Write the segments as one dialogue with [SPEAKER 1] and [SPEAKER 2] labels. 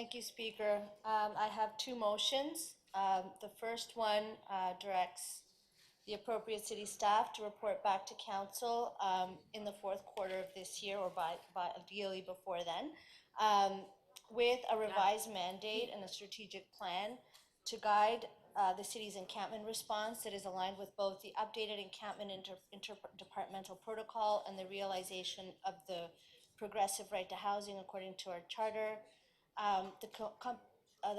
[SPEAKER 1] Thank you, Speaker. I have two motions. The first one directs the appropriate city staff to report back to council in the fourth quarter of this year, or by ideally before then, with a revised mandate and a strategic plan to guide the city's encampment response that is aligned with both the updated encampment interdepartmental protocol and the realization of the progressive right to housing according to our charter. The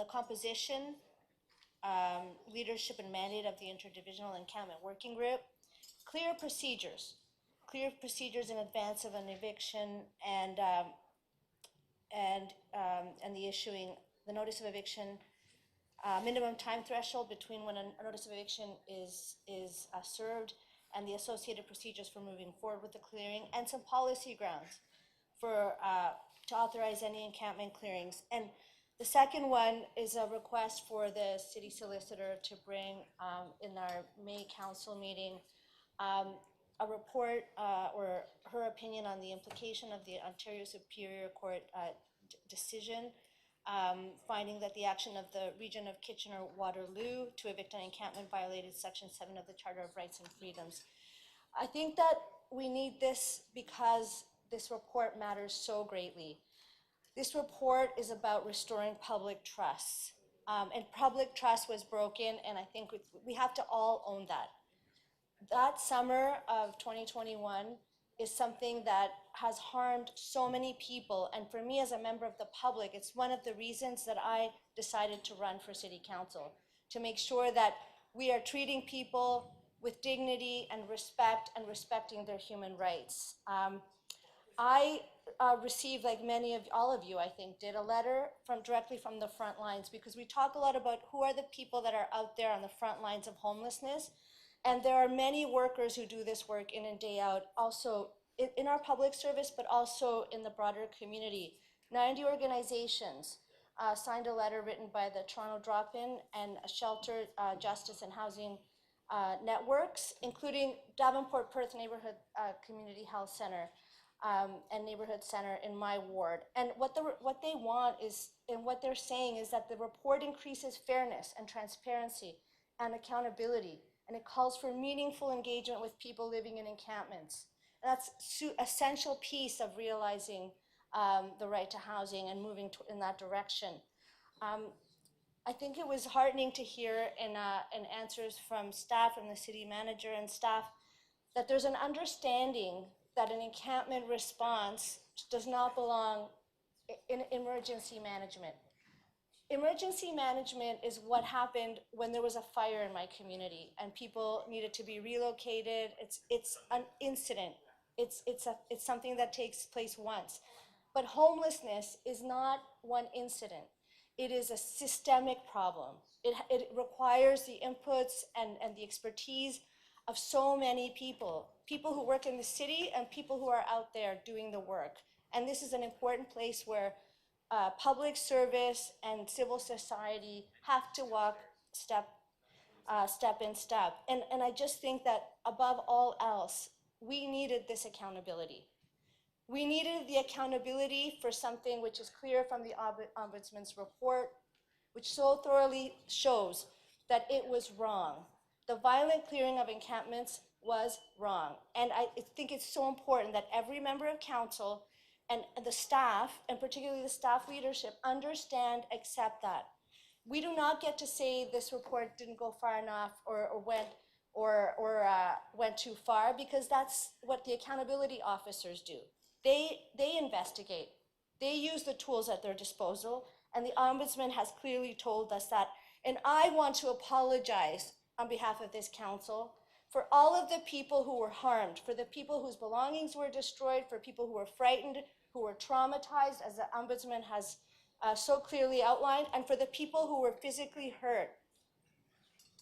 [SPEAKER 1] composition, leadership and mandate of the interdivisional encampment working group, clear procedures in advance of an eviction, and the issuing the notice of eviction, minimum time threshold between when a notice of eviction is served, and the associated procedures for moving forward with the clearing, and some policy grounds for to authorize any encampment clearings. And the second one is a request for the city solicitor to bring in our May council meeting a report or her opinion on the implication of the Ontario Superior Court decision finding that the action of the region of Kitchener-Waterloo to evict an encampment violated Section 7 of the Charter of Rights and Freedoms. I think that we need this because this report matters so greatly. This report is about restoring public trust. And public trust was broken, and I think we have to all own that. That summer of 2021 is something that has harmed so many people, and for me as a member of the public, it's one of the reasons that I decided to run for City Council, to make sure that we are treating people with dignity and respect and respecting their human rights. I received, like all of you, I think, did a letter directly from the front lines, because we talk a lot about who are the people that are out there on the front lines of homelessness. And there are many workers who do this work in and day out, also in our public service, but also in the broader community. 90 organizations signed a letter written by the Toronto Drop-In and Shelter, Justice and Housing networks, including Davenport Perth Neighborhood Community Health Center and Neighborhood Center in my ward. And what they want is, and what they're saying is that the report increases fairness and transparency and accountability, and it calls for meaningful engagement with people living in encampments. And that's an essential piece of realizing the right to housing and moving in that direction. I think it was heartening to hear in answers from staff and the city manager and staff that there's an understanding that an encampment response does not belong in emergency management. Emergency management is what happened when there was a fire in my community and people needed to be relocated. It's an incident. It's something that takes place once. But homelessness is not one incident. It is a systemic problem. It requires the inputs and the expertise of so many people who work in the city and people who are out there doing the work. And this is an important place where public service and civil society have to walk step in step. And I just think that above all else, we needed this accountability. We needed the accountability for something which is clear from the Ombudsman's report, which so thoroughly shows that it was wrong. The violent clearing of encampments was wrong. And I think it's so important that every member of council and the staff, and particularly the staff leadership, understand, accept that. We do not get to say this report didn't go far enough or went too far, because that's what the accountability officers do. They investigate. They use the tools at their disposal, and the Ombudsman has clearly told us that. And I want to apologize on behalf of this council for all of the people who were harmed, for the people whose belongings were destroyed, for people who were frightened, who were traumatized, as the Ombudsman has so clearly outlined, and for the people who were physically hurt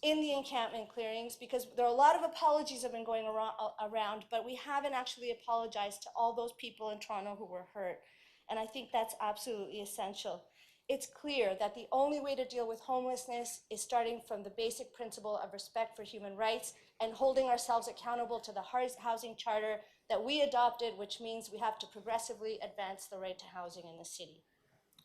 [SPEAKER 1] in the encampment clearings, because there are a lot of apologies have been going around, but we haven't actually apologized to all those people in Toronto who were hurt. And I think that's absolutely essential. It's clear that the only way to deal with homelessness is starting from the basic principle of respect for human rights and holding ourselves accountable to the housing charter that we adopted, which means we have to progressively advance the right to housing in the city.